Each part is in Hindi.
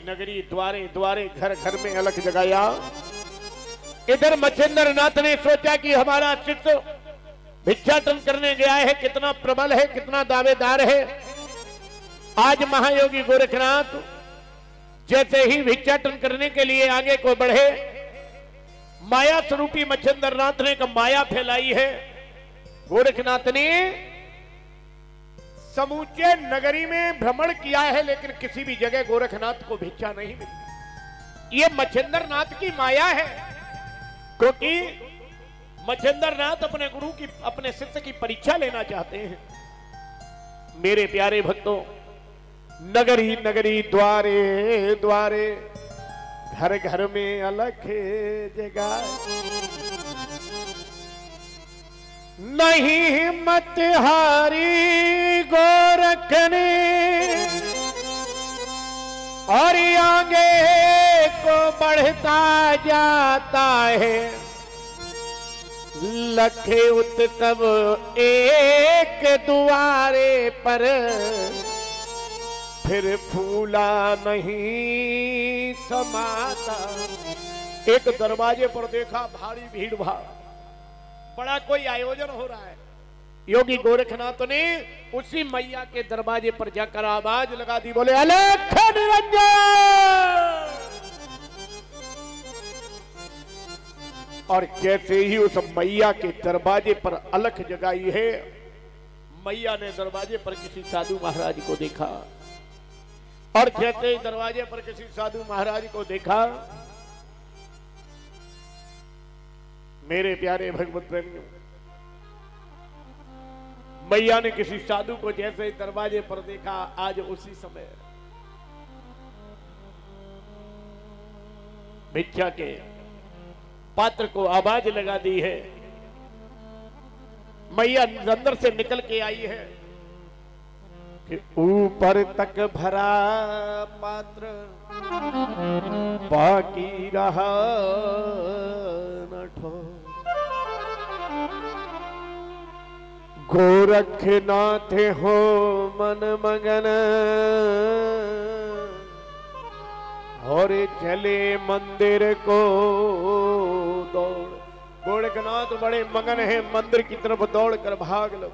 नगरी द्वारे द्वारे घर घर में अलख जगाया। इधर मच्छिंद्र नाथ ने सोचा कि हमारा शिष्य भिक्षाटन करने गया है, कितना प्रबल है, कितना दावेदार है। आज महायोगी गोरखनाथ जैसे ही भिक्षाटन करने के लिए आगे को बढ़े, माया स्वरूपी मच्छिंद्र नाथ ने माया फैलाई है। गोरखनाथ ने समूचे नगरी में भ्रमण किया है, लेकिन किसी भी जगह गोरखनाथ को भिक्षा नहीं मिली। ये मच्छिंद्र नाथ की माया है, क्योंकि मच्छिंद्र नाथ अपने गुरु की, अपने शिष्य की परीक्षा लेना चाहते हैं। मेरे प्यारे भक्तों, नगरी नगरी द्वारे द्वारे घर घर में अलख जगाए। नहीं हिम्मत हारी गोरख ने और आगे को बढ़ता जाता है। लखे उत्तम एक द्वारे पर फिर फूला नहीं समाता। एक दरवाजे पर देखा भारी भीड़ भाड़, बड़ा कोई आयोजन हो रहा है। योगी गोरखनाथ ने उसी मैया के दरवाजे पर जाकर आवाज लगा दी, बोले अलख निरंजन। और जैसे ही उस मैया के दरवाजे पर अलख जगाई है, मैया ने दरवाजे पर किसी साधु महाराज को देखा। और जैसे ही दरवाजे पर किसी साधु महाराज को देखा, मेरे प्यारे भगवत प्रेमियों, मैया ने किसी साधु को जैसे ही दरवाजे पर देखा, आज उसी समय भिक्षा के पात्र को आवाज लगा दी है। मैया अंदर से निकल के आई है कि ऊपर तक भरा पात्र बाकी रहा न ठो। गोरखनाथ हो मन मगन और चले मंदिर को दौड़। गोरखनाथ बड़े मगन है, मंदिर की तरफ दौड़ कर भाग लो।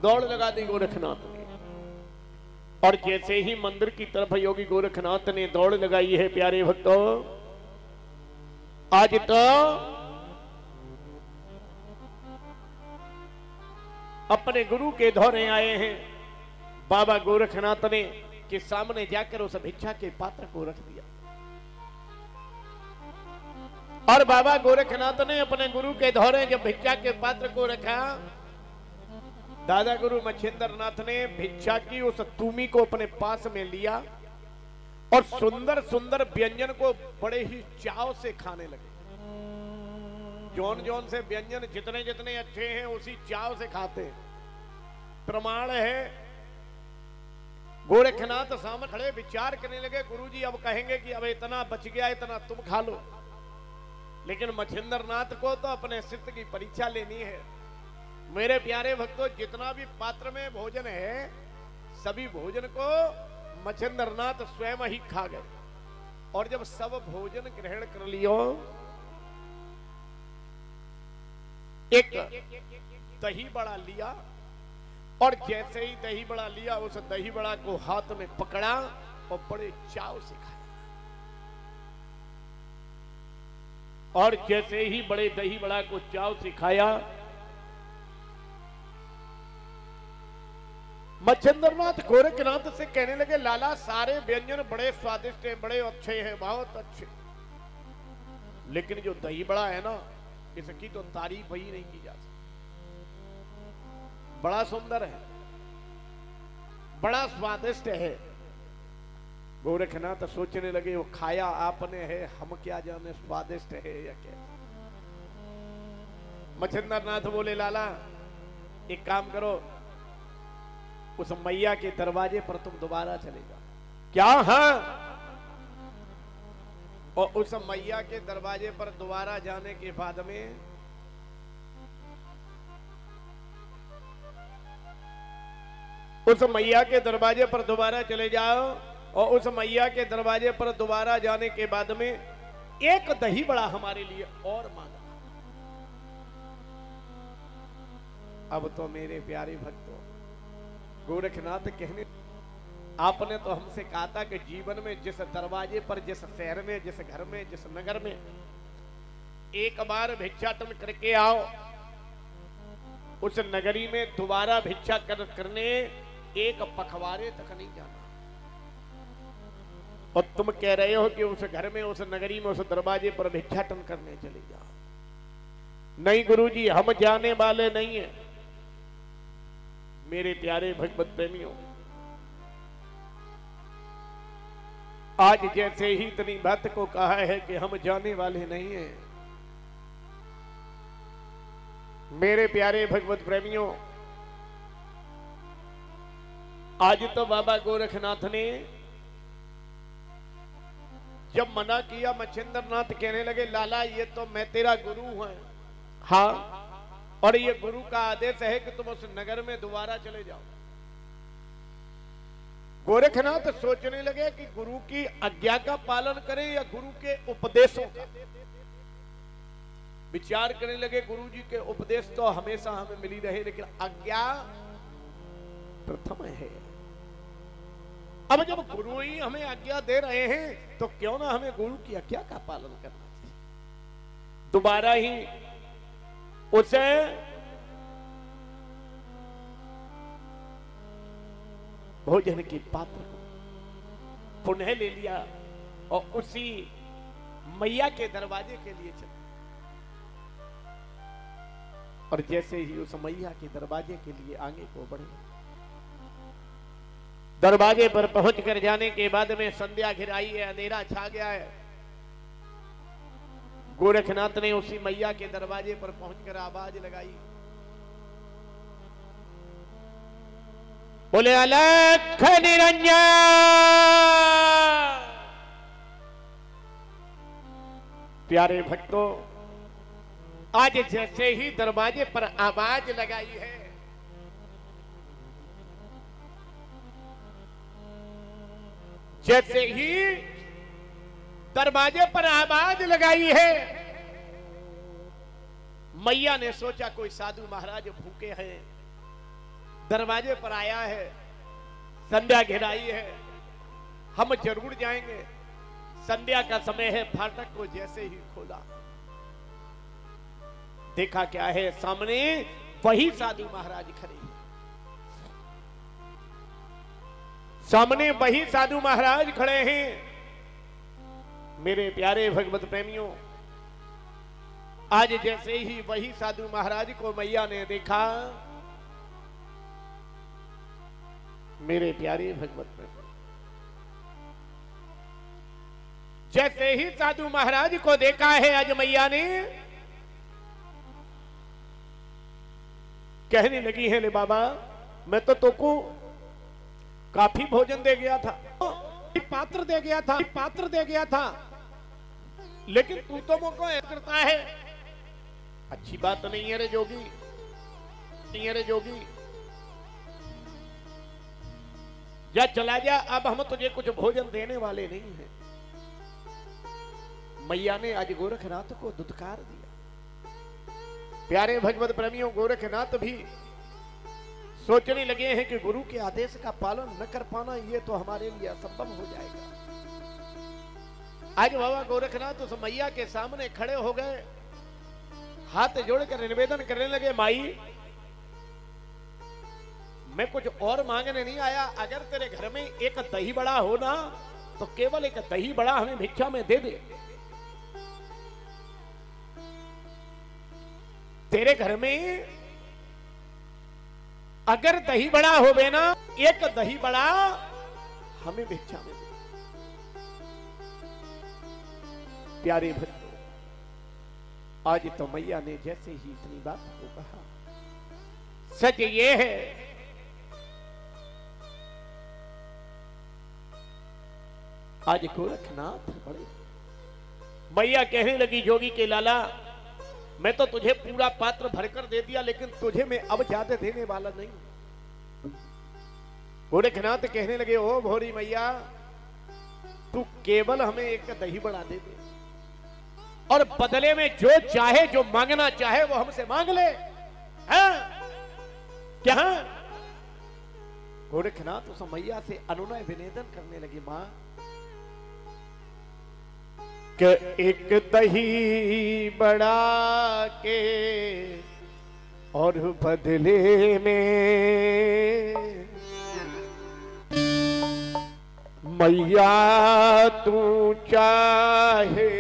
दौड़ लगा दी गोरखनाथ ने। और जैसे ही मंदिर की तरफ योगी गोरखनाथ ने दौड़ लगाई है, प्यारे भक्तों, आज तो अपने गुरु के दौरे आए हैं। बाबा गोरखनाथ ने के सामने जाकर उस भिक्षा के पात्र को रख दिया। और बाबा गोरखनाथ ने अपने गुरु के दौरे जब भिक्षा के पात्र को रखा, दादा गुरु मच्छिंद्र नाथ ने भिक्षा की उस तुमी को अपने पास में लिया और सुंदर सुंदर व्यंजन को बड़े ही चाव से खाने लगे। जौन जौन से व्यंजन जितने जितने अच्छे हैं, उसी चाव से खाते हैं। प्रमाण है, गोरखनाथ सामने खड़े विचार करने लगे, गुरुजी अब कहेंगे कि अब इतना बच गया, इतना तुम खा लो। लेकिन मच्छिंद्र नाथ को तो अपने शिष्य की परीक्षा लेनी है। मेरे प्यारे भक्तों, जितना भी पात्र में भोजन है, सभी भोजन को मच्छिंद्र नाथ स्वयं ही खा गए। और जब सब भोजन ग्रहण कर लियो, एक दही बड़ा लिया और जैसे ही दही बड़ा लिया, उस दही बड़ा को हाथ में पकड़ा और बड़े चाव से खाया। और जैसे ही बड़े दही बड़ा को चाव से खाया, मच्छिंद्र नाथ गोरखनाथ से कहने लगे, लाला सारे व्यंजन बड़े स्वादिष्ट हैं, बड़े अच्छे हैं, बहुत अच्छे, लेकिन जो दही बड़ा है ना, इसकी तो तारीफ ही नहीं की जा सकती। बड़ा सुंदर है, बड़ा स्वादिष्ट है। गोरखनाथ सोचने लगे, वो खाया आपने है, हम क्या जाने स्वादिष्ट है या क्या। मच्छिंद्र नाथ बोले, लाला एक काम करो, उस मैया के दरवाजे पर तुम दोबारा चले जाओ। क्या? हाँ। और उस मैया के दरवाजे पर दोबारा जाने के बाद में उस मैया के दरवाजे पर दोबारा चले जाओ और उस मैया के दरवाजे पर दोबारा जाने के बाद में एक दही बड़ा हमारे लिए और मांगा। अब तो मेरे प्यारे भक्तों, गोरखनाथ कहने, आपने तो हमसे कहा था कि जीवन में जिस दरवाजे पर, जिस शहर में, जिस घर में, जिस नगर में एक बार भिक्षाटन करके आओ, उस नगरी में दोबारा भिक्षा करने एक पखवाड़े तक नहीं जाना। और तुम कह रहे हो कि उस घर में, उस नगरी में, उस दरवाजे पर भिक्षाटन करने चले जाओ। नहीं गुरुजी, हम जाने वाले नहीं हैं। मेरे प्यारे भगवत प्रेमियों, आज जैसे ही इतनी बात को कहा है कि हम जाने वाले नहीं हैं, मेरे प्यारे भगवत प्रेमियों, आज तो बाबा गोरखनाथ ने जब मना किया, मच्छिंद्रनाथ कहने लगे लाला ये तो मैं तेरा गुरु हूं। हाँ, और ये गुरु का आदेश है कि तुम उस नगर में दोबारा चले जाओ। गोरखनाथ सोचने लगे कि गुरु की आज्ञा का पालन करें या गुरु के उपदेशों का। विचार करने लगे, गुरु जी के उपदेश तो हमेशा हमें मिली रहे, लेकिन आज्ञा प्रथम है। अब जब गुरु ही हमें आज्ञा दे रहे हैं तो क्यों ना हमें गुरु की आज्ञा का पालन करना चाहिए। दोबारा ही उसे भोजन की पात्र को पुनः ले लिया और उसी मैया के दरवाजे के लिए चले। और जैसे ही उस मैया के दरवाजे के लिए आगे को बढ़े, दरवाजे पर पहुंचकर जाने के बाद में संध्या घिराई है, अंधेरा छा गया है। गोरखनाथ ने उसी मैया के दरवाजे पर पहुंचकर आवाज लगाई, बोले अलख निरंजन। प्यारे भक्तों, आज जैसे ही दरवाजे पर आवाज लगाई है, जैसे ही दरवाजे पर आवाज लगाई है, मैया ने सोचा कोई साधु महाराज भूखे हैं, दरवाजे पर आया है, संध्या घिराई है, हम जरूर जाएंगे। संध्या का समय है। फाटक को जैसे ही खोला, देखा क्या है, सामने वही साधु महाराज खड़े हैं। सामने वही साधु महाराज खड़े हैं। मेरे प्यारे भगवत प्रेमियों, आज जैसे ही वही साधु महाराज को मैया ने देखा, मेरे प्यारे भगवत प्रेमियों, जैसे ही साधु महाराज को देखा है आज मैया ने, कहने लगी है, ले बाबा मैं तो तुमको काफी भोजन दे गया था, पात्र दे गया था, लेकिन तू तो मुझको ऐसा करता है, अच्छी बात नहीं है रे जोगी, नहीं है रे जोगी, जा चला जा, अब हम तुझे कुछ भोजन देने वाले नहीं हैं। मैया ने आज गोरखनाथ को दुत्कार दिया। प्यारे भगवत प्रेमियों, गोरखनाथ भी सोचने लगे हैं कि गुरु के आदेश का पालन न कर पाना ये तो हमारे लिए असंभव हो जाएगा। आज बाबा गोरखनाथ उस मैया के सामने खड़े हो गए, हाथ जोड़कर निवेदन करने लगे, माई मैं कुछ और मांगने नहीं आया, अगर तेरे घर में एक दही बड़ा हो ना तो केवल एक दही बड़ा हमें भिक्षा में दे दे। तेरे घर में अगर दही बड़ा होवे ना, एक दही बड़ा हमें भिक्षा में दे। प्यारे भक्तों, आज तो मैया ने जैसे ही इतनी बात को कहा, सच ये है आज गोरखनाथ बड़े। मैया कहने लगी, जोगी के लाला मैं तो तुझे पूरा पात्र भरकर दे दिया, लेकिन तुझे मैं अब ज्यादा देने वाला नहीं। गोरखनाथ कहने लगे, ओ भोरी मैया तू केवल हमें एक दही बड़ा दे दे और बदले में जो चाहे, जो मांगना चाहे वो हमसे मांग ले। हाँ? क्या गोरखनाथ उस मैया से अनुनय विनेदन करने लगी, मां कि एक दही बड़ा के और बदले में मैया तू चाहे